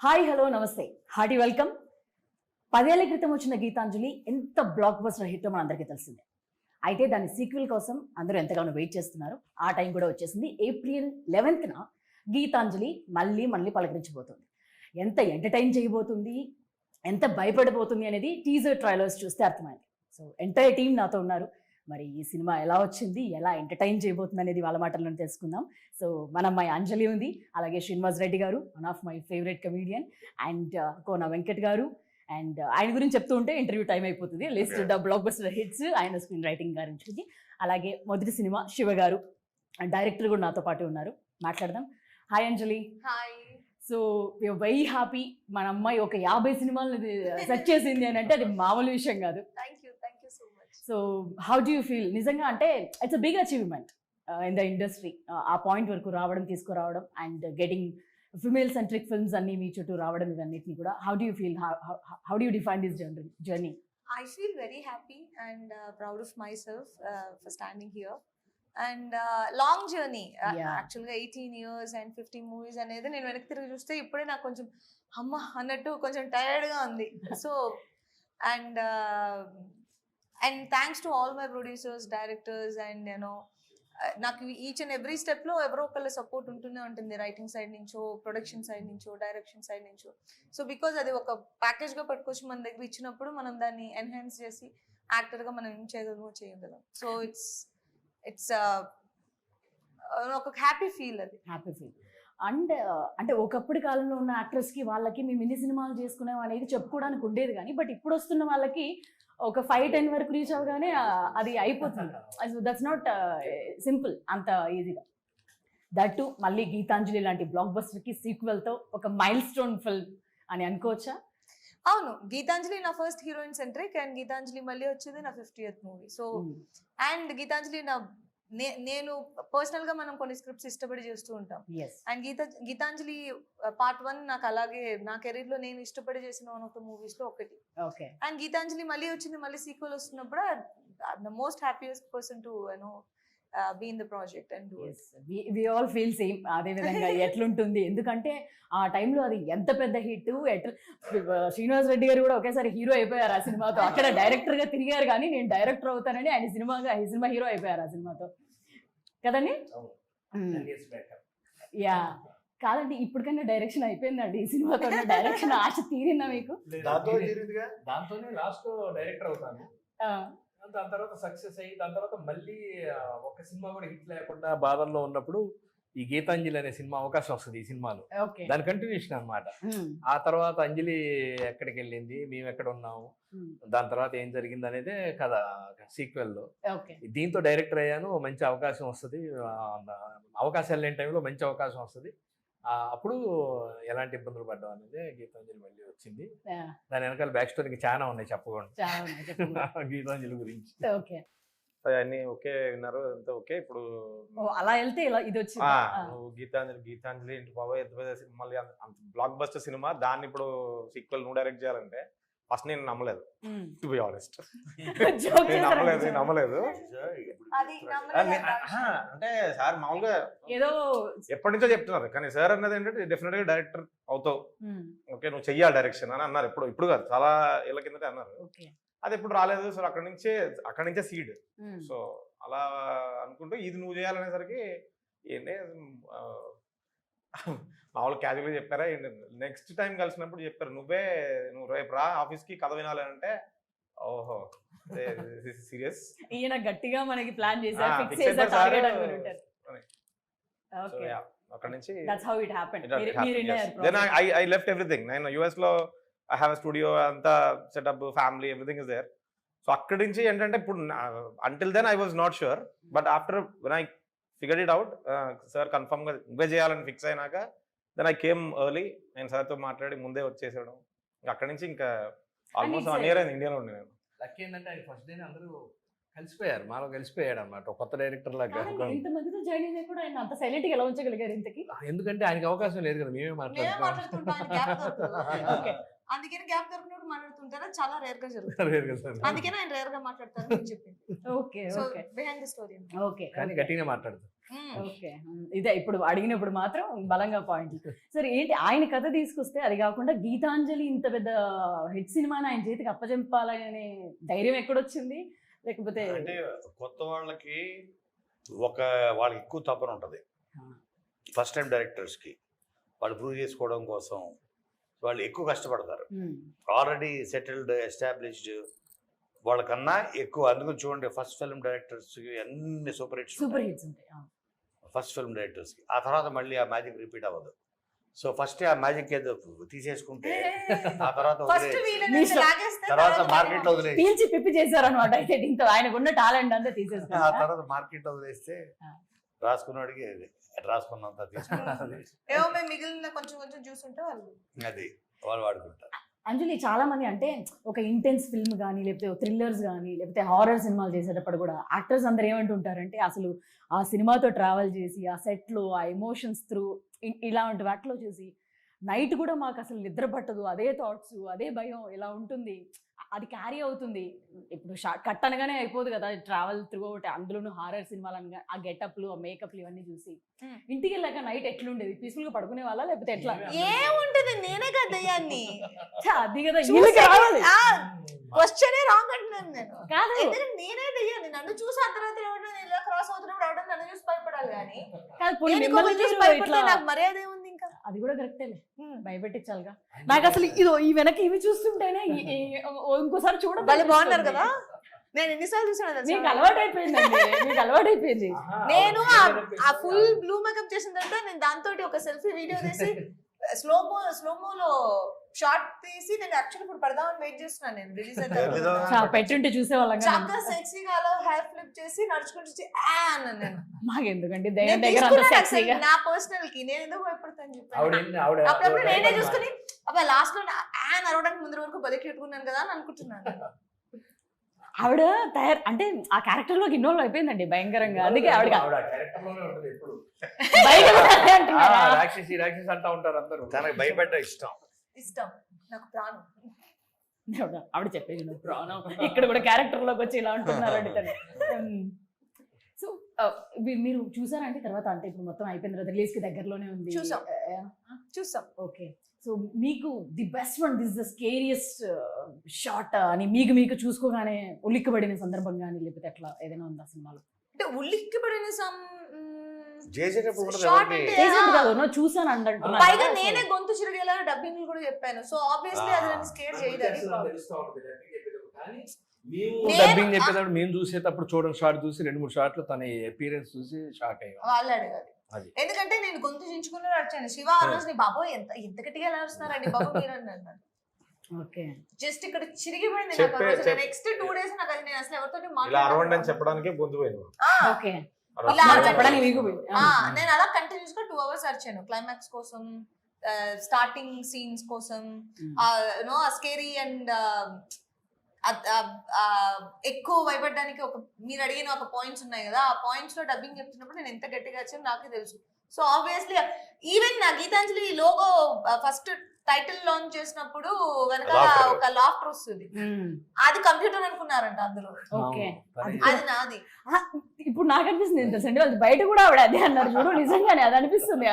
Hi hello నమస్తే hearty welcome. 10 ఏళ్ల క్రితం వచ్చిన గీతాంజలి ఎంత బ్లాక్ బస్టర్ హిట్టో మన అందరికీ తెలిసిందే. అయితే దాని సీక్వెల్ కోసం అందరూ ఎంతగానో వెయిట్ చేస్తున్నారు. ఆ టైం కూడా వచ్చేసింది. ఏప్రిల్ 11న గీతాంజలి మళ్ళీ పలకరించబోతుంది. ఎంత ఎంటర్టైన్ చేయబోతుంది, ఎంత భయపడిపోతుంది అనేది టీజర్ ట్రైలర్స్ చూస్తే అర్థమైంది. సో ఎంటైర్ టీం నాతో ఉన్నారు. మరి ఈ సినిమా ఎలా వచ్చింది, ఎలా ఎంటర్టైన్ చేయబోతుంది అనేది వాళ్ళ మాటల్లో తెలుసుకుందాం. సో మన అమ్మాయి అంజలి ఉంది, అలాగే Srinivas Reddy garu, one of my favourite comedian, and Kona Venkat garu. And ఆయన గురించి చెప్తూ ఉంటే ఇంటర్వ్యూ టైం అయిపోతుంది. List the blockbuster hits, ఆయన స్క్రీన్ రైటింగ్ గురించి. అలాగే మొదటి సినిమా శివ గారు, డైరెక్టర్ కూడా నాతో పాటు ఉన్నారు. మాట్లాడదాం. Hi Anjali. Hi. So we are very happy. మన అమ్మాయి ఒక 50 సినిమాలు సెట్ చేసింది అని అంటే అది మామూలు విషయం కాదు. Thank you so much. So how do you feel? నిజంగా అంటే it's a big achievement in the industry. ఆ పాయింట్ వరకు రావడం, తీసుకురావడం, and getting female centric films అన్ని మీ చుట్టూ రావడం, ఇవన్నిటిని కూడా how do you feel? How do you define this journey? I feel very happy and proud of myself for standing here. And long journey. Yeah. Actually 18 years and 50 movies అనేది నేను వెనక్కి తిరిగి చూస్తే ఇప్పుడే నాకు కొంచెం అమ్మ అన్నట్టు కొంచెం టైర్డ్గా ఉంది. So and thanks to all my producers, directors, and నాకు ఈచ్ అండ్ ఎవ్రీ స్టెప్లో ఎవరో ఒకళ్ళ సపోర్ట్ ఉంటూనే ఉంటుంది. రైటింగ్ సైడ్ నుంచో, ప్రొడక్షన్ సైడ్ నుంచో, డైరెక్షన్ సైడ్ నుంచో. సో బికాజ్ అది ఒక ప్యాకేజ్గా పట్టుకొచ్చి మన దగ్గర ఇచ్చినప్పుడు మనం దాన్ని ఎన్హాన్స్ చేసి యాక్టర్గా మనం ఏం చేయగలం. సో ఇట్స్ ఒక హ్యాపీ ఫీల్. అది హ్యాపీ ఫీల్. అండ్ అంటే ఒకప్పటి కాలంలో ఉన్న యాక్టర్స్కి వాళ్ళకి మేము ఇన్ని సినిమాలు చేసుకున్నాం అనేది చెప్పుకోవడానికి ఉండేది, కానీ బట్ ఇప్పుడు వస్తున్న వాళ్ళకి ఒక 5-10 వరకు రీచ్ అవగానే అది అయిపోతుంది. దట్స్ నాట్ సింపుల్ అంత ఈజీగా. దట్ టు మళ్ళీ గీతాంజలి లాంటి బ్లాక్ బస్టర్కి సీక్వెల్తో ఒక మైల్ స్టోన్ ఫిల్మ్ అని అనుకోవచ్చా? అవును, గీతాంజలి నా first heroine centric, and Geethanjali మళ్ళీ వచ్చేది నా 50th movie. So and Gitanjali నేను పర్సనల్ గా మనం కొన్ని స్క్రిప్ట్స్ ఇష్టపడి చేస్తూ ఉంటాం. అండ్ గీతాంజలి పార్ట్ 1 నాకు అలాగే నా కెరీర్ లో నేను ఇష్టపడి చేసిన వన్ ఆఫ్ ద మూవీస్ లో ఒకటి. అండ్ గీతాంజలి మళ్ళీ వచ్చింది, మళ్ళీ సీక్వెల్ వస్తున్నప్పుడు the most happiest person to be in the project and do it. We all feel same. అదే విధంగా ఎట్లుంటుంది, ఎందుకంటే ఆ టైంలో అది ఎంత పెద్ద హిట్. శ్రీనివాస్ రెడ్డి గారు కూడా ఒకేసారి హీరో అయిపోయారు ఆ సినిమాతో. అక్కడ డైరెక్టర్ గా తిరిగారు, కానీ నేను డైరెక్టర్ అవుతానని ఆయన సినిమా హీరో అయిపోయారు ఆ సినిమాతో కదండి. యా కాదండి, ఇప్పటికన్నా డైరెక్షన్ అయిపోయిందండి ఈ సినిమాతో. డైరెక్షన్ ఆశ తీరిందా మీకు? దాంతోనే లాస్ట్ డైరెక్టర్ అవుతాను. దాని తర్వాత సక్సెస్ అయ్యి దాని తర్వాత మళ్ళీ ఒక సినిమా కూడా హిట్ లేకుండా బాధల్లో ఉన్నప్పుడు ఈ గీతాంజలి అనే సినిమా అవకాశం వస్తుంది. ఈ సినిమాలో దాని కంటిన్యూషన్ అన్నమాట. ఆ తర్వాత అంజలి ఎక్కడికి వెళ్ళింది, మేము ఎక్కడ ఉన్నాము, దాని తర్వాత ఏం జరిగింది అనేది కథ సీక్వెల్ లో. దీంతో డైరెక్టర్ అయ్యాను. మంచి అవకాశం వస్తుంది, అవకాశాలు లేని టైంలో మంచి అవకాశం వస్తుంది. అప్పుడు ఎలాంటి ఇబ్బందులు పడ్డాం అనేది గీతాంజలి మళ్ళీ వచ్చింది. దాని వెనకాల బ్యాక్ స్టోరీకి చాలా ఉన్నాయి చెప్పకుండా గీతాంజలి గురించి. అన్ని ఓకే విన్నారు, అంతా ఓకే. ఇప్పుడు అలా వెళ్తే ఇది వచ్చింది. గీతాంజలి ఇంటి బాబాయ్ ఎంత పెద్ద మళ్ళీ బ్లాక్ బస్టర్ సినిమా, దాన్ని ఇప్పుడు సీక్వెల్ నువ్వు డైరెక్ట్ చేయాలంటే ఫస్ట్ నేను నమ్మలేదు, టు బి ఆనెస్ట్. నమ్మలేదు. అంటే సార్ మామూలుగా ఏదో ఎప్పటి నుంచో చెప్తున్నారు, కానీ సార్ అన్నది ఏంటంటే డెఫినెట్ గా డైరెక్టర్ అవుతావు, ఓకే నువ్వు చెయ్యాలి డైరెక్షన్ అని అన్నారు. ఇప్పుడు కాదు, చాలా ఏళ్ళ కిందటే అన్నారు. అది ఎప్పుడు రాలేదు. సో అక్కడి నుంచే సీడ్. సో అలా అనుకుంటూ ఇది నువ్వు చేయాలనేసరికి ఏంటి మామూలు క్యాజువల్గా చెప్పారా, నెక్స్ట్ టైం కలిసినప్పుడు చెప్పారు నువ్వు రేపు రా ఆఫీస్కి కథ వినాలి అంటే, ఓహో సీరియస్, ఈయన గట్టిగా మనకి ప్లాన్ చేశారు. అక్కడ నుంచి ఐ లెఫ్ట్ ఎవ్రీథింగ్. నేను యుఎస్ లో ఐ హ్యావ్ ఎ స్టూడియో, అంతా setup, family, everything is there. So అక్కడి నుంచి ఏంటంటే ఇప్పుడు until then I was not sure, but after when I figured it out, sir confirm గా ఇవే చేయాలని ఫిక్స్ అయినాక దెన్ ఐ కేమ్ ఎర్లీ. నేను సార్తో మాట్లాడి ముందే వచ్చేసాడు. అక్కడి నుంచి ఇంకా ఆల్మోస్ట్ 1 year అయింది ఇండియాలో ఉండి. నేను లక్కీ ఏంటంటే ఆయన ఫస్ట్ డే అందరూ కలిసిపోయారు, మాలో కలిసిపోయాడు అనమాట. కొత్త డైరెక్టర్ లాగా. ఉంచగలిగారు ఇంతకి? ఎందుకంటే ఆయనకి అవకాశం లేదు కదా, మేమే మాట్లాడుతున్నాం. అందుకని గ్యాప్ దొరికినప్పుడు మాట్లాడుతుంటారా, చాలా రేర్ గా జరుగుతుంది. అందుకని ఆయన రేర్ గా మాట్లాడతారు అని చెప్పింది. Okay so okay behind the story. Okay కానీ గట్టిగా మాట్లాడతారు. ఓకే ఇదే ఇప్పుడు అడిగినప్పుడు మాత్రం బలంగా పాయింట్. సరే ఏంటి ఆయన కథ తీసుకొస్తే అది కాకుండా గీతాంజలి ఇంత పెద్ద హిట్ సినిమాని ఆయన చేతికి అప్పచెంపాలనే ధైర్యం ఎక్కడొచ్చింది? లేకపోతే అంటే కొత్త వాళ్ళకి వాళ్ళకి ఎక్కువ తపన ఉంటుంది. ఫస్ట్ టైం డైరెక్టర్స్కి వాళ్ళు ప్రూవ్ చేసుకోవడం కోసం వాళ్ళు ఎక్కువ కష్టపడతారు. ఆల్రెడీ సెటిల్డ్ ఎస్టాబ్లిష్డ్ వాళ్ళకన్నా ఎక్కువ. అందుకని చూడండి ఫస్ట్ ఫిల్మ్ డైరెక్టర్స్కి అన్ని సూపర్ హిట్స్ ఉంటాయి ఫస్ట్ ఫిల్మ్ డైరెక్టర్స్కి. ఆ తర్వాత మళ్ళీ ఆ మ్యాజిక్ రిపీట్ అవ్వదు. సో ఫస్ట్ ఆ మ్యాజిక్ ఏదో తీసేసుకుంటే ఆ తర్వాత తర్వాత మార్కెట్ లో వదిలేసి పీల్చి పిప్పి చేశారనమాట. అయితే దీంతో ఆయనకున్న టాలెంట్ అంతా ఆ తీసేసుకున్నారు. తర్వాత మార్కెట్ లో వదిలేస్తే రాసుకున్నాడికి రాసుకున్నంత తీసుకున్నది ఏమో మేము మిగిలిన కొంచెం కొంచెం చూసుంటే వాళ్ళు అది వాళ్ళు వాడుకుంటారు. అంజలి చాలా మంది అంటే ఒక ఇంటెన్స్ ఫిల్మ్ కానీ లేకపోతే థ్రిల్లర్స్ కానీ లేకపోతే హారర్ సినిమాలు చేసేటప్పుడు కూడా యాక్టర్స్ అందరు ఏమంటుంటారంటే అసలు ఆ సినిమాతో ట్రావెల్ చేసి ఆ సెట్లో ఆ ఎమోషన్స్ త్రూ ఇలాంటి వాటిలో చేసి నైట్ కూడా మాకు అసలు నిద్ర పట్టదు, అదే థాట్స్ అదే భయం ఇలా ఉంటుంది, అది క్యారీ అవుతుంది. ఇప్పుడు కట్ అనగానే అయిపోదు కదా ట్రావెల్ త్రూ అవుట్, అందులోనూ హారర్ సినిమాలు అనగా ఆ గెటప్లు ఆ మేకప్లు ఇవన్నీ చూసి ఇంటికి వెళ్ళాక నైట్ ఎట్లుండేది? పీస్ఫుల్ గా పడుకునే వాళ్ళ లేకపోతే ఎట్లా? ఏముంటది, నేనే కదా దయ్యాన్ని. అది కదా వీళ్ళకి రావాలి. క్వశ్చనే రాంగ్ అంటున్నాను నేను. కాదు ఎందుకంటే నేనే దయ్యాన్ని. నన్ను చూసి అర్ధరాత్రి ఎవడో నేను ఇలా క్రాస్ అవుతున్నప్పుడు ఎవడో నన్ను చూసి భయపడాలి కానీ కాదు పోనీ నేను మిమ్మల్ని ఇంకొకరిని చూసి మీరు భయపడితే ఇట్లా నాకు మర్యాద ఏముంది ఇంకా? అది కూడా కరెక్టేలే, భయపెట్టించాలిగా. నాకు అసలు ఇదో ఈ వెనక ఇవి చూస్తుంటేనే ఇంకోసారి చూడ వాళ్ళు బాగున్నారు కదా. నేను ఎన్నిసార్లు చూసాను మీకు అలవాటు అయిపోయిందండి, మీకు అలవాటు అయిపోయింది. నేను ఆ ఫుల్ బ్లూ మేకప్ చేసిన తర్వాత నేను దాంతో ఒక సెల్ఫీ వీడియో తీసి స్లోమోలో షార్ట్ తీసి నేను యాక్చువల్లీ ఇప్పుడు పడదామని వెయిట్ చేస్తున్నాను. నేను రిలీజ్ అయితే పెట్టుంటే చూసేవాళ్ళం చక్కగా సెక్సీగా అలా హెయిర్ ఫ్లిప్ చేసి నడుచుకుంటూ వచ్చి అన్నాను నేను. మాకెందుకండి నేను దగ్గర అంత తీసుకున్నాను సెక్సీగా. అసలు నా పర్సనల్ కి నేను ఎందుకు భయపడతాను ఆవిడ చెప్పాను. అప్పుడప్పుడు నేనే చూసుకుని అబ్బా లాస్ట్ లో యాన్ అరవడానికి ముందు వరకు బతికి పెట్టుకున్నాను కదా అని అనుకుంటున్నాను. ఆవిడ అంటే ఆ క్యారెక్టర్ లోకి ఇన్వాల్వ్ అయిపోయిందండి భయంకరంగా. అందుకే ఆవిడ క్యారెక్టర్ లోనే ఉంటుంది ఎప్పుడు. బయట కూడా అదే అంటున్నారా? రాక్షసి రాక్షసి అంటా ఉంటారు అందరూ. తనకి భయపడ్డ ఇష్టం నాకు ప్రాణం. ఆవిడ చెప్పేది నువ్వు ప్రాణం. ఇక్కడ కూడా క్యారెక్టర్ లోకి వచ్చి ఇలా ఉంటున్నారండి తను. సో మీరు చూసారండి తర్వాత? అంటే ఇప్పుడు మొత్తం అయిపోయిన తర్వాత రిలీజ్ కి దగ్గరలోనే ఉంది. చూసాం. ఓకే, సో మీకు the best one, this the scariest shot అని మీకు చూసుకోగానే ఉలిక్కబడిన సందర్భం కానీ లేకపోతే అట్లా ఏదైనా ఉందా సినిమాలో? అంటే ఉలిక్కిపడిన చేసేటప్పుడు కూడా షార్ట్ ఎవరిని- అంటే చేసింది కాదు, నువ్వు చూసాను అంటున్నా. పైగా నేనే గొంతు చిరిగేలా డబ్బింగ్ కూడా చెప్పాను. సో ఆబ్వియస్లీ అది నన్ను స్కేర్ చేయదు. అది డబ్బింగ్ చెప్పేటప్పుడు మేము చూసేటప్పుడు చూడండి షార్ట్ చూసి 2-3 షార్ట్లు తన అపీరెన్స్ చూసి షాక్ అయ్యాం. వాళ్ళు అడగాలి. అది. ఎందుకంటే నేను గొంతు చించుకుని వచ్చాను. శివ ఆ రోజు నీ బాబు ఎంత గట్టిగా ఎలా వస్తున్నారండి బాబు మీరు అన్నాను. ఓకే, జస్ట్ ఇక్కడ చిరిగిపోయింది. నెక్స్ట్ 2 days నాకు అది నేను అసలు ఎవరితో ఇలా అరవండి అని చెప్పడానికి పొందు పోయింది. ఓకే, ఇలా చెప్పడానికి మీకు నేను అలా కంటిన్యూస్ గా 2 hours అరిచాను క్లైమాక్స్ కోసం, స్టార్టింగ్ సీన్స్ కోసం, నో స్కేరీ అండ్ ఎక్కువ భయపడడానికి మీరు అడిగిన ఒక పాయింట్స్ ఉన్నాయి కదా, ఆ పాయింట్స్ లో డబ్బింగ్ చెప్తున్నప్పుడు నేను ఎంత గట్టిగా వచ్చాను నాకే తెలుసు. సో ఆబ్వియస్లీ ఈవెన్ నా Geethanjali logo first title launch చేసినప్పుడు వెనకాల ఒక లాఫ్టర్ వస్తుంది, అది కంప్యూటర్ అనుకున్నారంట అందులో. ఓకే, అది నాది. ఇప్పుడు నాకు అనిపిస్తుంది ఎంత సండి వాళ్ళు బయట కూడా ఆవిడ అదే అన్నారు చూడు, నిజంగానే అది అనిపిస్తుంది.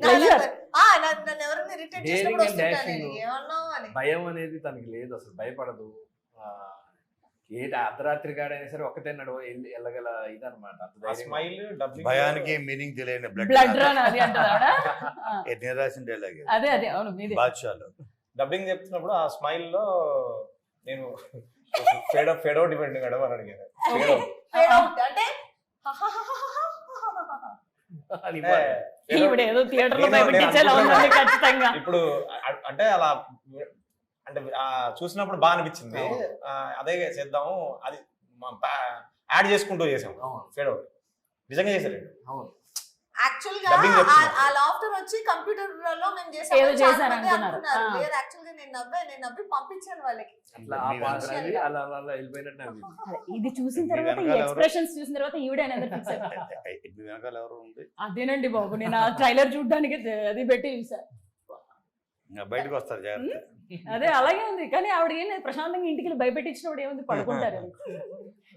నన్ను ఎవరైనా ఇరిటేట్ చేసినప్పుడు వస్తుంటాను ఏమన్నావు అని. భయం అనేది తనకి లేదు, అసలు భయపడదు. అర్ధరాత్రి కాడైనా సరే ఒకటే నడవ వెళ్ళగల ఇదనమాట. భయానికి మీనింగ్ తెలియని బ్లడ్ రన్ అది అంటారు ఆవిడ. నిరాశ డైలాగ్ అదే అదే అవును మీదే. బాద్షాలో డబ్బింగ్ చెప్తున్నప్పుడు ఆ స్మైల్ లో నేను ఫేడ్ అవుట్ ఇవ్వండి మేడం అని అడిగాను. అంటే ఇప్పుడు ఏదో థియేటర్ లో భయపెట్టించేలా ఉంది ఖచ్చితంగా. ఇప్పుడు అంటే అలా అంటే చూసినప్పుడు బాగా అనిపించింది, అదే చేద్దాము అది యాడ్ చేసుకుంటూ చేసాం ఫేడ్ అవుట్. నిజంగా చేశారు యాక్చువల్ గా ఆ లాఫ్టర్ వచ్చి కంప్యూటర్ లో మేము చేసాం అనుకున్నారు. లేదు యాక్చువల్ గా నేను నవ్వి పంపించాను వాళ్ళకి. ఇది చూసిన తర్వాత ఈ ఎక్స్ప్రెషన్స్ చూసిన తర్వాత ఈవిడ వెనకాల ఎవరు ఉంది? అదేనండి బాబు, నేను ఆ ట్రైలర్ చూడడానికి అది పెట్టి చూసా. బయటకు వస్తారు జాగ్రత్త. అదే అలాగే ఉంది. కానీ ఆవిడ ఏం లేదు, ప్రశాంతంగా ఇంటికి వెళ్ళి భయపెట్టించినప్పుడు ఏముంది, పడుకుంటారు.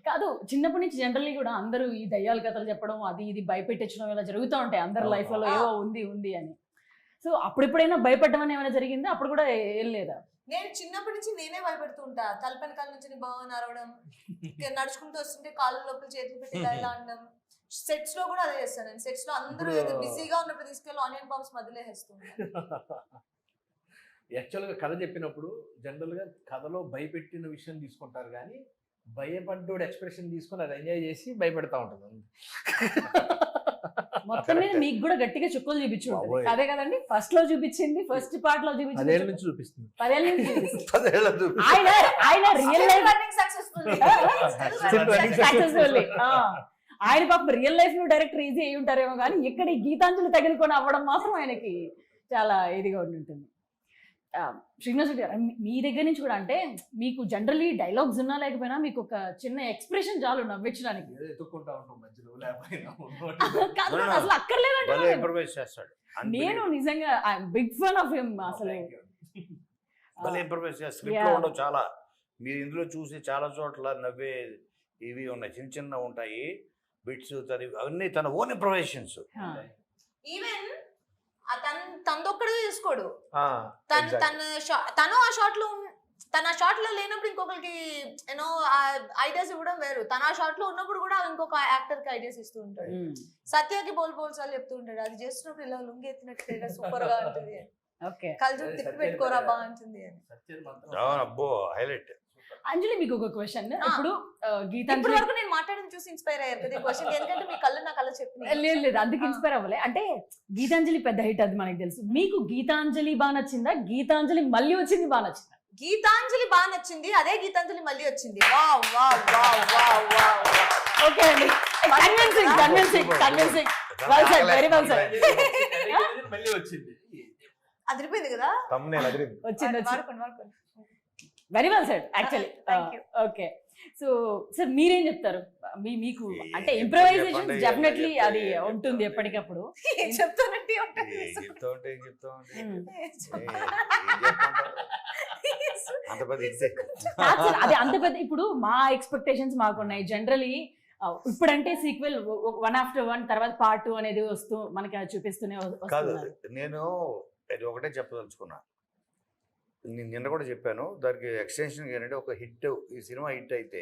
కాదు, చిన్నప్పటి నుంచి జనరల్లీ కూడా అందరూ ఈ దయ్యాల కథలు చెప్పడం, అది ఇది భయపెట్టించడం ఇలా జరుగుతూ ఉంటాయి అందరి లైఫ్లలో, ఏవో ఉంది అని. సో అప్పుడెప్పుడైనా భయపడడం అని ఏమైనా జరిగిందా? అప్పుడు కూడా ఏం లేదా? నేను చిన్నప్పటి నుంచి నేనే భయపెడుతూ ఉంటా. తలపని కాళ్ళ నుంచి బాగా అరవడం, నడుచుకుంటూ వస్తుంటే కాళ్ళ లోపల చేతులు పెట్టి ఇలా అనడం. సెట్స్ లో కూడా అదే చేస్తాను నేను. సెట్స్ లో అందరూ బిజీగా ఉన్నప్పుడు తీసుకెళ్ళి ఆనియన్ బాంబ్స్ మధ్యలో వేస్తుంటాను. యాక్చువల్గా కథ చెప్పినప్పుడు జనరల్గా కథలో భయపెట్టిన విషయం తీసుకుంటారు, కానీ భయపడ్డోడు ఎక్స్ప్రెషన్ తీసుకొని అది ఎంజాయ్ చేసి భయపెడతా ఉంటుంది. మొత్తం మీద మీకు కూడా గట్టిగా చుక్కలు చూపించు ఉంటుంది. అదే కదండి, ఫస్ట్ లో చూపించింది, ఫస్ట్ పార్ట్ లో చూపించింది, 10 ఏళ్ళ నుంచి చూపిస్తుంది. 10 ఏళ్ళ నుంచి చూపిస్తుంది. 10 ఏళ్ళ చూపి ఆయన రియల్ లైఫ్ సక్సెస్ఫుల్. సక్సెస్ఫుల్లీ ఆయన పాపం రియల్ లైఫ్ లో డైరెక్టర్ ఈజీ అయి ఉంటారేమో, కానీ ఇక్కడ ఈ గీతాంజలి తగిలికొని అవ్వడం మాత్రం ఆయనకి చాలా ఇదిగా ఉంటుంది. శ్రీనివాస్ రెడ్డి గారు, మీ దగ్గర నుంచి కూడా అంటే మీకు జనరల్లీ డైలాగ్స్ ఉన్నా లేకపోయినా మీకు ఒక చిన్న ఎక్స్ప్రెషన్ చాలు నవ్వించడానికి. ఎత్తుకుంటా ఉంటాం మధ్యలో లేకపోయినా. అసలు అక్కర్లేదంటే ఇంప్రూవైజ్ చేస్తాడు. నేను నిజంగా బిగ్ ఫ్యాన్ ఆఫ్ హిమ్. అసలు ఇంప్రూవైజ్ చేస్తాడు. స్క్రిప్ట్ లో ఉండవు చాలా. మీరు ఇందులో చూసి చాలా చోట్ల నవ్వే ఇవి ఉన్నాయి, చిన్న చిన్న ఉంటాయి బిట్స్, అవన్నీ తన ఓన్ ఇంప్రూవైజేషన్స్. ఈవెన్ తనదొక్కడే తీసుకోడు. Exactly. తను ఆ షాట్ లో లేనప్పుడు ఇంకొకరికి యూనో ఐడియాస్ ఇవ్వడం వేరు. తన ఆ షాట్ లో ఉన్నప్పుడు కూడా ఇంకొక యాక్టర్ కి ఐడియాస్ ఇస్తూ ఉంటాడు. సత్యకి బోల్ సార్లు చెప్తూ ఉంటాడు, అది చేస్తున్నప్పుడు ఇలా లుంగి ఎత్తినట్టు సూపర్ గా ఉంటుంది, కళ్ళు తిప్పి పెట్టుకోరా బాగుంటుంది అని. అబ్బో హైలైట్. అంజలి, మీకు ఒక క్వశ్చన్. ఇప్పుడు ఇప్పుడు వరకు నేను మాట్లాడడం చూసి ఇన్స్పైర్ అయ్యారు కదా ఈ క్వశ్చన్, ఎందుకంటే మీ కళ్ళు నా కళ్ళు చెప్పిన లేదు అందుకు ఇన్స్పైర్ అవ్వలే. అంటే గీతాంజలి పెద్ద హిట్, అది మనకి తెలుసు. మీకు గీతాంజలి బాగా నచ్చిందా, గీతాంజలి మళ్ళీ వచ్చింది బాగా నచ్చిందా? గీతాంజలి బాగా నచ్చింది, అదే గీతాంజలి మళ్ళీ వచ్చింది. Wow wow wow wow wow. Okay అండి, convincing. Well said, very well said. మళ్ళీ వచ్చింది, అదిరిపోయింది కదా, వచ్చింది. వాడుకోండి. Very well said actually. Thank you. Okay, so sir మీరేం చెప్తారు? మీకు అంటే ఇంప్రవైజేషన్ డెఫినెట్లీ అది ఉంటుంది ఎప్పటికప్పుడు. చెప్తానంటే అది అంత పెద్ద. ఇప్పుడు మా ఎక్స్పెక్టేషన్స్ మాకున్నాయి జనరలీ. ఇప్పుడంటే సీక్వెల్ 1 after 1 తర్వాత పార్ట్ 2 అనేది వస్తూ మనకి చూపిస్తూనే వస్తున్నారు. నేను ఒకటే చెప్పదలుచుకున్నా, నిన్న కూడా చెప్పాను, దానికి ఎక్స్టెన్షన్ ఏంటంటే ఒక హిట్, ఈ సినిమా హిట్ అయితే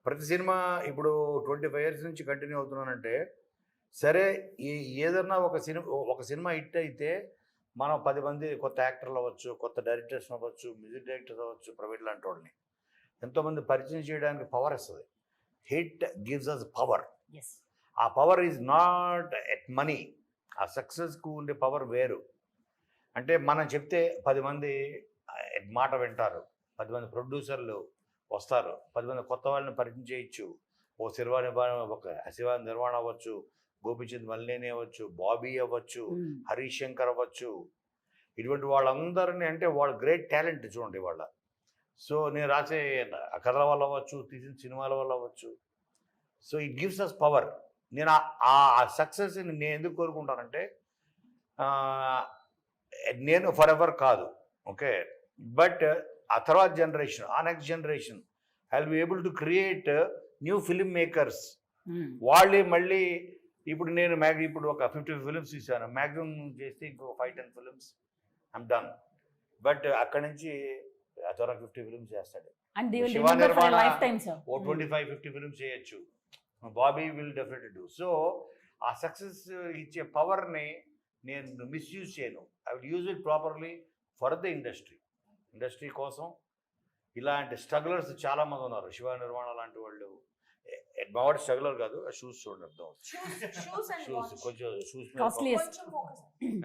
ప్రతి సినిమా ఇప్పుడు 25 years నుంచి కంటిన్యూ అవుతున్నానంటే, సరే ఏదన్నా ఒక సినిమా హిట్ అయితే మనం 10 మంది కొత్త యాక్టర్లు అవ్వచ్చు, కొత్త డైరెక్టర్స్ అవ్వచ్చు, మ్యూజిక్ డైరెక్టర్స్ అవ్వచ్చు, ప్రైవేట్ లాంటి వాళ్ళని ఎంతోమంది పరిచయం చేయడానికి పవర్ ఇస్తుంది. It gives us power. ఆ power is not at money. ఆ సక్సెస్కు ఉండే పవర్ వేరు. అంటే మనం చెప్తే 10 మంది మాట వింటారు, 10 మంది ప్రొడ్యూసర్లు వస్తారు, 10 మంది కొత్త వాళ్ళని పరిచయం చేయొచ్చు. శివ నిర్వాణ అవ్వచ్చు, గోపిచంద్ మల్లేని అవ్వచ్చు, బాబీ అవ్వచ్చు, హరీష్ శంకర్ అవ్వచ్చు, ఇటువంటి వాళ్ళందరినీ, అంటే వాళ్ళ గ్రేట్ టాలెంట్ చూడండి వాళ్ళ. సో నేను రాసే కథల వల్ల అవ్వచ్చు, తీసిన సినిమాల వల్ల అవ్వచ్చు. So it gives us power. నేను ఆ సక్సెస్ని నేను ఎందుకు కోరుకుంటానంటే, నేను ఫర్ ఎవర్ కాదు, ఓకే, బట్ ఆ తర్వాత జనరేషన్, ఆ next generation I will be able to create new filmmakers. వాళ్ళే మళ్ళీ ఇప్పుడు నేను ఇప్పుడు ఒక 50 ఫిల్మ్స్ తీసాను, మ్యాక్సిమం చేస్తే ఇంకో 5-10 ఫిల్మ్స్ ఐమ్ డన్. బట్ అక్కడి నుంచి త్వరగా 50 ఫిల్మ్స్ చేస్తాడు. శివ నిర్వాణ ఓ 25-50 ఫిల్మ్స్ చేయొచ్చు. Bobby will definitely do. So ఆ సక్సెస్ ఇచ్చే పవర్ని నేను మిస్యూజ్ చేయను. I will use it properly for the industry కోసం. ఇలాంటి స్ట్రగులర్స్ చాలామంది ఉన్నారు. శివ నిర్వాణ లాంటి వాళ్ళు, మావాడు స్ట్రగులర్ కాదు, షూస్ చూడండి అర్థం, షూస్ కొంచెం షూస్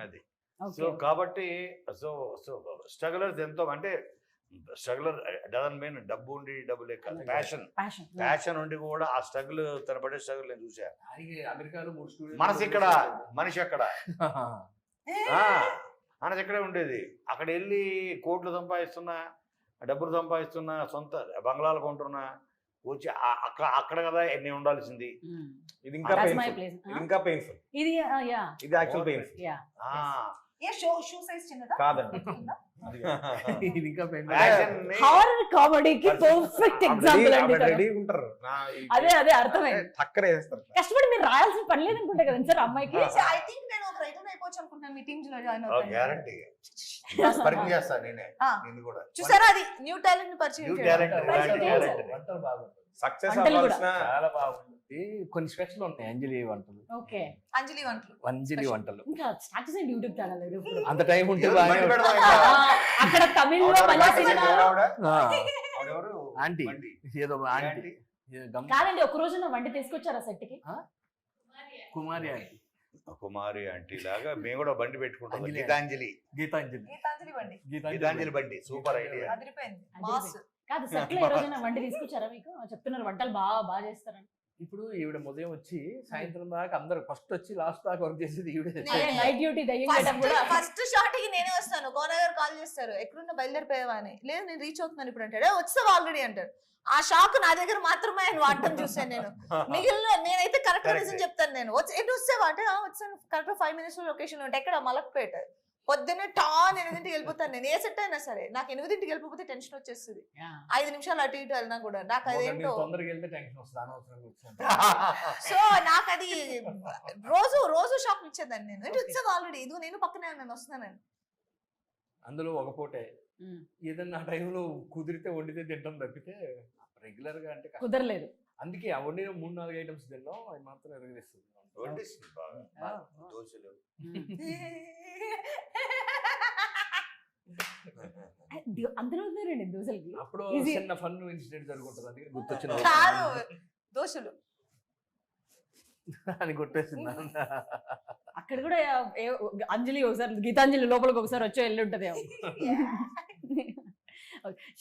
అది. సో కాబట్టి స్ట్రగులర్స్ ఎంతో, అంటే స్ట్రగులర్ డజన్ మీన్ డబ్బు ఉండి డబ్బు లేక, ప్యాషన్ ఉండి కూడా ఆ స్ట్రగుల్, తన పడే స్ట్రగుల్ నేను చూసా. మనసు ఇక్కడ, మనిషి అక్కడ, మనసు ఇక్కడే ఉండేది. అక్కడ వెళ్ళి కోట్లు సంపాదిస్తున్నా, డబ్బులు సంపాదిస్తున్నా, సొంత బంగ్లాలు కొంటున్నా, వచ్చి అక్కడ కదా నేను ఉండాల్సింది. ఇది ఇంకా పెయిన్ఫుల్. ఇది యాక్చువల్ పెయిన్ఫుల్. ఏ షూ సైజ్ చిన్నదా కాదండి. ఉందా? ఇది ఇంకా పెండింగ్. Fashion ని హారర్ కామెడీకి పర్ఫెక్ట్ ఎగ్జాంపుల్ అండి తను. రెడీ ఉంటారు అదే అర్థమైంది. టక్కర వేస్తారు. కష్టపడి మీరు రాయాల్సిన పని లేదనుకుంటా కదండి సార్ అమ్మాయికి. ఐ థింక్ నేను ఒక రైటర్ అయిపోవచ్చు అనుకుంటున్నాను మీ టీమ్స్ లో జాయిన్ అవుతాను. గ్యారంటీ పరిచయం చేస్తాను నేనే నిన్ను కూడా. చూసారా అది న్యూ టాలెంట్ ని పరిచయం New చేయడం. talent. వంటలు బాగుంటుంది, సక్సెస్ వంటలు కూడా. అవ్వాల్సిన చాలా బాగుంటుంది. కొన్ని స్పెషల్ ఉన్నాయి అంజలి వంటలు, ఓకే, అంజలి వంటలు. అంజలి వంటలు. ఇంకా స్టార్ట్ చేయండి యూట్యూబ్ ఛానల్. అంత టైం ఉంటే ఎవరు బాగానే బండి ఉంటుంది. పెడదాం ఇంకా? అక్కడ తమిళ్లో ఆవిడ మలయాళంలో ఆ, ఆవిడెవరు? ఆంటీ బండి. ఏదో ఆంటీ ఆంటీ. ఏదో గమ్- కాదండి, ఒక రోజు నా వంట తీసుకొచ్చారా సెట్ కి? కుమారి ఆంటీ, కుమారి ఆంటీ లాగా మేము కూడా బండి పెట్టుకుంటాం. అంజలి. గీతాంజలి. గీతాంజలి, గీతాంజలి బండి గీతాంజలి బండి సూపర్ ఐడియా. అదిరిపోయింది. అదిరిపోయింది. మాస్. కాదు సెట్ లో ఈ రోజు నా వంట తీసుకొచ్చారా మీకు? చెప్తున్నారు వంటలు బాగా చేస్తారని. ఇప్పుడు ఈవిడ ఉదయం వచ్చి సాయంత్రం దాకా అందరు ఫస్ట్ వచ్చి లాస్ట్ దాకా వర్క్ చేసేది ఈవిడే. అదే, నైట్ డ్యూటీ దయ్యం కూడా. ఫస్ట్ షాట్ కి నేనే వస్తాను. కోన గారు కాల్ చేస్తారు, ఎక్కడున్నా బయలుదేరిపోయావా అని. లేదు నేను రీచ్ అవుతున్నాను ఇప్పుడు అంటాడు. వచ్చావు ఆల్రెడీ అంటారు. ఆ షాక్ నా దగ్గర మాత్రమే ఆయన వాడటం చూసాను నేను. మిగిలిన నేనైతే కరెక్ట్ రీజన్ చెప్తాను. నేను ఎటు వచ్చావా అంటే వచ్చాను కరెక్ట్ 5 minutes లో లొకేషన్ ఉంటే ఎక్కడ మలక్పేట. పొద్దున్నే టాన్ 8ంటికి వెళ్ళిపోతాను నేను. ఏ సెట్ అయినా సరే నాకు 8ంటికి వెళ్ళిపోతే టెన్షన్ వచ్చేస్తుంది. 5 నిమిషాలు అటు ఇటు వెళ్ళినా కూడా నాకు అదేంటో. తొందరగా వెళ్తే టెన్షన్ వస్తుంది, అనవసరంగా వచ్చాను. సో నాకు అది రోజు షాక్ ఇచ్చేదాన్ని నేను. ఎటు వచ్చావు ఆల్రెడీ, ఇదిగో నేను పక్కనే ఉన్నాను వస్తున్నానని. అందులో ఒక పూటే ఏదన్నా ఆ టైంలో కుదిరితే వండితే తింటాం తప్పితే రెగ్యులర్ గా అంటే కష్టం. కుదరలేదు. అందుకే ఆ వండిన 3-4 ఐటమ్స్ తిన్నాం, అది మాత్రం ఎరగేస్తుంది. వండిస్తుంది బాగా. దోశలు. అందులో ఉన్నారండి దోశలకి. అప్పుడు Easy. చిన్న ఫన్ ఇన్సిడెంట్ జరుగుతుంది, అందుకే గుర్తొచ్చిన కాదు దోశలు. అని కొట్టేసింది. అక్కడ కూడా అంజలి ఒకసారి గీతాంజలి లోపలికి ఒకసారి వచ్చి వెళ్ళి ఉంటదేమో.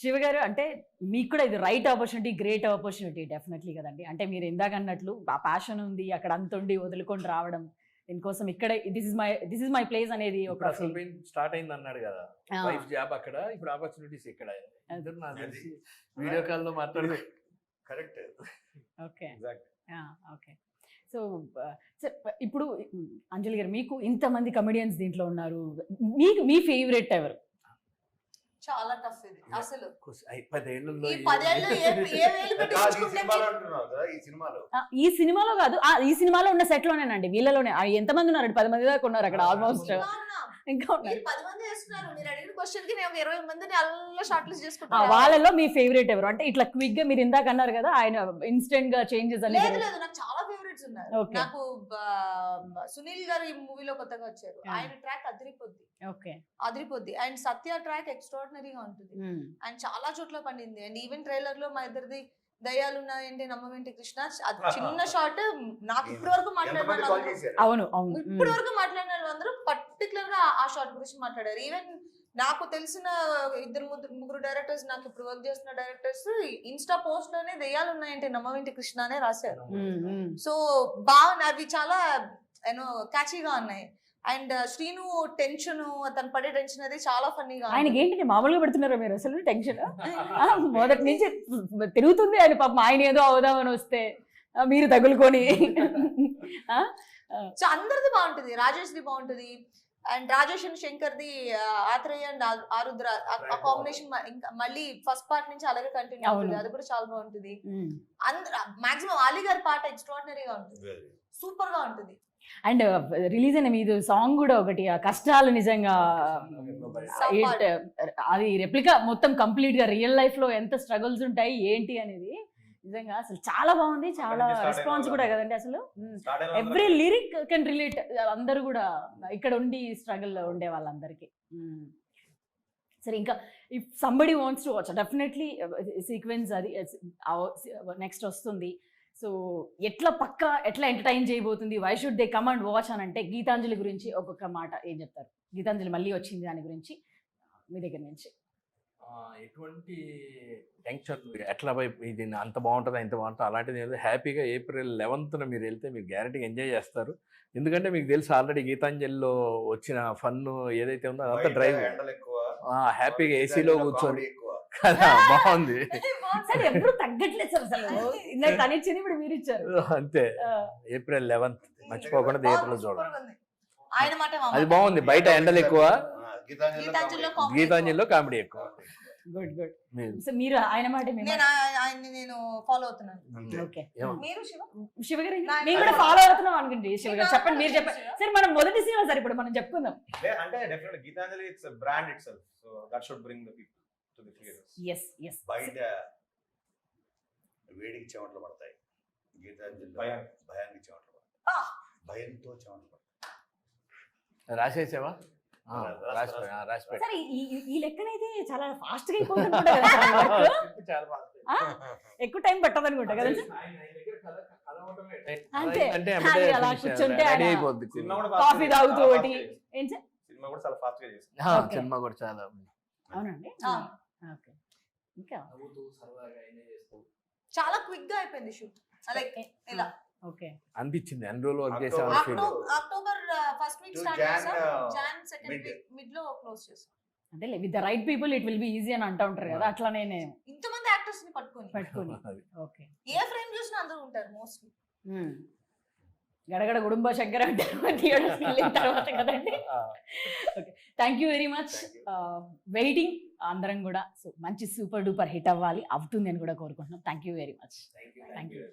శివ గారు, అంటే మీకు కూడా ఇది right opportunity, great opportunity definitely కదండి. అంటే మీరు ఇందాక అన్నట్లు ఆ ప్యాషన్ ఉంది, అక్కడ అంత ఉండి వదులుకొని రావడం దీనికోసం, ఇక్కడ దిస్ ఇస్ మై ప్లేస్ అనేది ఒక ఇప్పుడు అసలు స్టార్ట్ అయింది అన్నాడు కదా, వైఫ్ జాబ్ అక్కడ, ఇప్పుడు ఆపర్చునిటీస్ ఇక్కడ. ఇద్దరు నాకు తెలిసి వీడియో కాల్ లో మాట్లాడి కరెక్ట్. Okay okay. సో ఇప్పుడు అంజలి గారు, మీకు ఇంతమంది కమెడియన్స్ దీంట్లో ఉన్నారు, మీకు మీ ఫేవరెట్ ఎవరు? చాలా టఫ్ ఇది అసలు. 10 ఏళ్ళలో ఈ 10 ఏళ్ళు ఏ వేలు పెట్టి ఈ తెచ్చుకుంటే సినిమాలో అంటున్నావు కదా, ఈ సినిమాలో ఈ సినిమాలో కాదు, ఈ సినిమాలో ఉన్న సెట్ లోనేనండి, వీళ్ళలోనే. ఎంతమంది ఉన్నారు? 10 మంది దాకా ఉన్నారు అక్కడ ఆల్మోస్ట్. ఇంకా ఉన్నారు. మీరు 10 మంది చేస్తున్నారు. మీరు అడిగిన క్వశ్చన్ కి నేను ఒక 20 మందిని అలా షార్ట్ లిస్ట్ చేసుకుంటాను. వాళ్ళలో మీ ఫేవరెట్ ఎవరు? అంటే ఇట్లా క్విక్ గా మీరు ఇందాక అన్నారు కదా, ఆయన ఇన్స్టెంట్ గా చేంజెస్ లేదు అనేది. లేదు, నాకు చాలా ఫేవరెట్స్ ఉన్నారు. Okay. నాకు సునీల్ గారు ఈ మూవీలో కొత్తగా వచ్చారు. ఆయన ట్రాక్ అదిరిపోద్ది, ఓకే. అదిరిపోద్ది. అండ్ సత్య ట్రాక్ ఎక్స్ట్రాడినరీగా ఉంటుంది. అండ్ చాలా చోట్ల పండింది. అండ్ ఈవెన్ ట్రైలర్ లో మా ఇద్దరిది దయ్యాలు ఉన్నాయండి నమ్మవేంటి కృష్ణ, అది చిన్న షార్ట్. నాకు ఇప్పటి వరకు ఎంతమంది కాల్ చేశారు? అవును అవును. ఇప్పటి వరకు మాట్లాడిన వాళ్ళందరూ పర్టికులర్ గా ఆ షార్ట్ గురించి మాట్లాడారు. ఈవెన్ నాకు తెలిసిన 2-3 డైరెక్టర్స్, నాకు ఇప్పుడు వర్క్ చేస్తున్న డైరెక్టర్స్ ఇన్స్టా పోస్ట్ లోనే దయ్యాలు ఉన్నాయంటే నమ్మవేంటి కృష్ణ అనే రాశారు. సో బాగున్నాయి అవి, చాలా యూనో క్యాచీగా ఉన్నాయి. అండ్ శ్రీను టెన్షన్, తను పడే టెన్షన్ అది చాలా ఫన్నీగా. ఆయనకి ఏంటి మామూలుగా పెడుతున్నారా మీరు అసలు టెన్షన్? మొదటి నుంచి తిరుగుతుంది ఆయన పాపం. ఆయన ఏదో అవుదామని వస్తే మీరు తగులుకొని. సో అందరిది బాగుంటుంది. రాజేష్ది బాగుంటుంది. అండ్ రాజేష్ అండ్ శంకర్ది ఆత్రేయ అండ్ ఆరుద్ర ఆ కాంబినేషన్ ఇంకా మళ్ళీ ఫస్ట్ పార్ట్ నుంచి అలాగే కంటిన్యూ అవుతుంది. అది కూడా చాలా బాగుంటుంది. మాక్సిమం ఆలీ గారి పాట ఎక్స్ట్రాడినరీగా ఉంటుంది, సూపర్ గా ఉంటుంది. అండ్ రిలీజ్ అయిన మీది సాంగ్ కూడా ఒకటి, ఆ కష్టాలు నిజంగా అది రెప్లికా మొత్తం కంప్లీట్ గా రియల్ లైఫ్ లో ఎంత స్ట్రగుల్స్ ఉంటాయి ఏంటి అనేది నిజంగా అసలు చాలా బాగుంది. చాలా రెస్పాన్స్ కూడా కదండి అసలు. Every lyric can relate. అందరూ కూడా ఇక్కడ ఉండి స్ట్రగుల్ లో ఉండే వాళ్ళందరికీ. సరే, ఇంకా if somebody wants to watch, definitely sequence అది నెక్స్ట్ వస్తుంది. సో ఎట్లా ఎంటర్టైన్ చేయబోతుంది, why should they come and watch అని అంటే గీతాంజలి గురించి ఒక్కొక్క మాట ఏం చెప్తారు? గీతాంజలి మళ్ళీ వచ్చింది దాని గురించి మీ దగ్గర నుంచి. ఎటువంటి టెన్షన్, ఎట్లా ఇది అంత బాగుంటుందా ఇంత బాగుంటుందా అలాంటిది ఏదో, హ్యాపీగా April 11th మీరు వెళ్తే మీరు గ్యారంటీగా ఎంజాయ్ చేస్తారు. ఎందుకంటే మీకు తెలుసు ఆల్రెడీ గీతాంజలిలో వచ్చిన ఫన్ ఏదైతే ఉందో అదంతా డ్రైవ్, హ్యాపీగా ఏసీలో కూర్చొని కదా, బాగుంది. సరే, ఎప్పుడు తగ్గట్లేదు సార్ అసలు. ఇందాక తనిచ్చింది ఇప్పుడు మీరు ఇచ్చారు. అంతే. April 11th మర్చిపోకుండా థియేటర్లో చూడండి. ఆయన మాట మా అది మాట. బాగుంది. బయట ఎండలు ఎక్కువ, గీతాంజలిలో comedy గీతాంజలిలో కామెడీ ఎక్కువ. Good good. మీరు- సో మీరు ఆయన మాట మీ నేను ఆయన్ని నేను ఫాలో అవుతున్నాను. ఓకే. ఏమో. మీరు శివ శివ గారు నా- మేము కూడా ఫాలో అవుతున్నాం అనుకోండి. శివ గారు చెప్పండి, మీరు చెప్పండి. సరే మనం మొదటి సినిమా సార్ ఇప్పుడు మనం చెప్పుకుందాం. అంటే definitely Geethanjali it's brand itself, so that should bring the people to the theatres. Yes yes. బయట వేడికి చెమటలు పడతాయి, గీతాంజలి భయానికి చెమటలు పడతాయి, భయంతో చెమటలు పడతాయి. రాసేసావా? రాసిపోయి సరే ఈ లెక్కనైతే చాలా ఫాస్ట్ గా అయిపోతుంటా కదా సార్ work? చాలా బాగుంది. ఆ? ఎక్కువ టైం పట్టదు అనుకుంటా కదా సార్? అంతే. అంటే అది అలా కూర్చుంటే రెడీ ఆయన అయిపోద్ది. సినిమా కూడా కాఫీ తాగుతూ ఒకటి ఏం సార్? సినిమా కూడా చాలా ఫాస్ట్ గా చేసింది. Okay. సినిమా కూడా చాలా అవునండి. ఆ. ఓకే. ఇంకా చాలా క్విక్ గా అయిపోయింది షూట్. లైక్ ఇలా ఓకే. అనిపించింది అన్ని రోజులు వర్క్ చేసే October first week To start Jan, చేసాం, Jan second mid. Week mid లో క్లోజ్ చేసాం. అంటే with the right people it will be easy అని అంటూ ఉంటారు కదా, అట్లానే నేను ఇంతమంది యాక్టర్స్ ని పట్టుకొని పెట్టుకుని. ఓకే. ఏ ఫ్రేమ్ చూసినా అందరూ ఉంటారు మోస్ట్లీ. గడగడ కుటుంబ శంకర్ అంటారు థియేటర్స్ వెళ్ళిన తర్వాత కదండి. Okay, thank you very much. Waiting అందరం కూడా. సో మంచి సూపర్ డూపర్ హిట్ అవ్వాలి, అవుతుంది అని కూడా కోరుకుంటున్నాం. Thank you very much. Thank you.